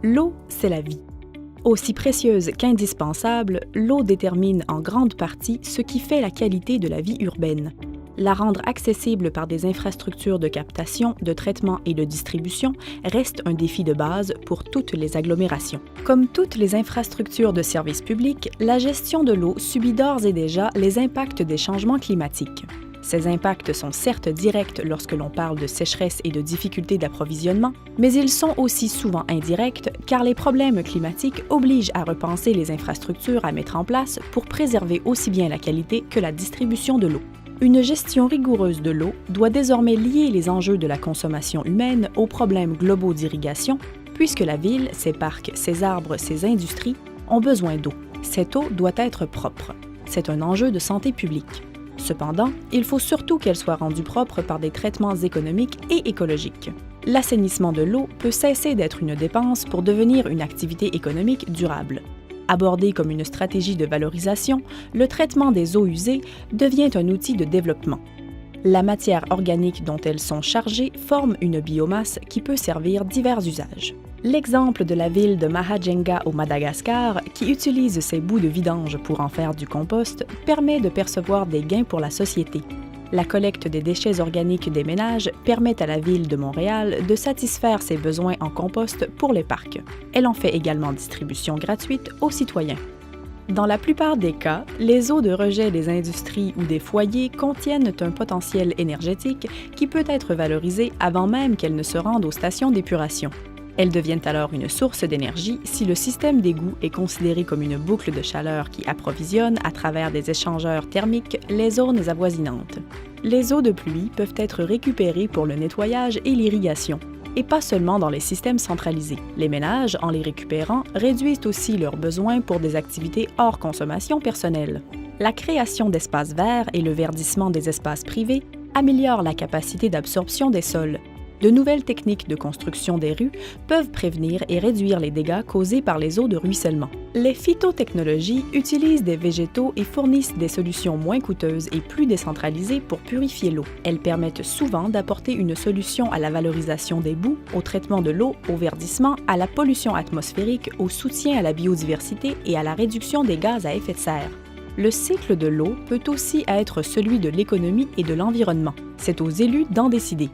L'eau, c'est la vie. Aussi précieuse qu'indispensable, l'eau détermine en grande partie ce qui fait la qualité de la vie urbaine. La rendre accessible par des infrastructures de captation, de traitement et de distribution reste un défi de base pour toutes les agglomérations. Comme toutes les infrastructures de services publics, la gestion de l'eau subit d'ores et déjà les impacts des changements climatiques. Ces impacts sont certes directs lorsque l'on parle de sécheresse et de difficultés d'approvisionnement, mais ils sont aussi souvent indirects car les problèmes climatiques obligent à repenser les infrastructures à mettre en place pour préserver aussi bien la qualité que la distribution de l'eau. Une gestion rigoureuse de l'eau doit désormais lier les enjeux de la consommation humaine aux problèmes globaux d'irrigation, puisque la ville, ses parcs, ses arbres, ses industries ont besoin d'eau. Cette eau doit être propre. C'est un enjeu de santé publique. Cependant, il faut surtout qu'elle soit rendue propre par des traitements économiques et écologiques. L'assainissement de l'eau peut cesser d'être une dépense pour devenir une activité économique durable. Abordé comme une stratégie de valorisation, le traitement des eaux usées devient un outil de développement. La matière organique dont elles sont chargées forme une biomasse qui peut servir divers usages. L'exemple de la ville de Mahajanga au Madagascar, qui utilise ses bouts de vidange pour en faire du compost, permet de percevoir des gains pour la société. La collecte des déchets organiques des ménages permet à la ville de Montréal de satisfaire ses besoins en compost pour les parcs. Elle en fait également distribution gratuite aux citoyens. Dans la plupart des cas, les eaux de rejet des industries ou des foyers contiennent un potentiel énergétique qui peut être valorisé avant même qu'elles ne se rendent aux stations d'épuration. Elles deviennent alors une source d'énergie si le système d'égout est considéré comme une boucle de chaleur qui approvisionne, à travers des échangeurs thermiques, les zones avoisinantes. Les eaux de pluie peuvent être récupérées pour le nettoyage et l'irrigation, et pas seulement dans les systèmes centralisés. Les ménages, en les récupérant, réduisent aussi leurs besoins pour des activités hors consommation personnelle. La création d'espaces verts et le verdissement des espaces privés améliorent la capacité d'absorption des sols. De nouvelles techniques de construction des rues peuvent prévenir et réduire les dégâts causés par les eaux de ruissellement. Les phytotechnologies utilisent des végétaux et fournissent des solutions moins coûteuses et plus décentralisées pour purifier l'eau. Elles permettent souvent d'apporter une solution à la valorisation des boues, au traitement de l'eau, au verdissement, à la pollution atmosphérique, au soutien à la biodiversité et à la réduction des gaz à effet de serre. Le cycle de l'eau peut aussi être celui de l'économie et de l'environnement. C'est aux élus d'en décider.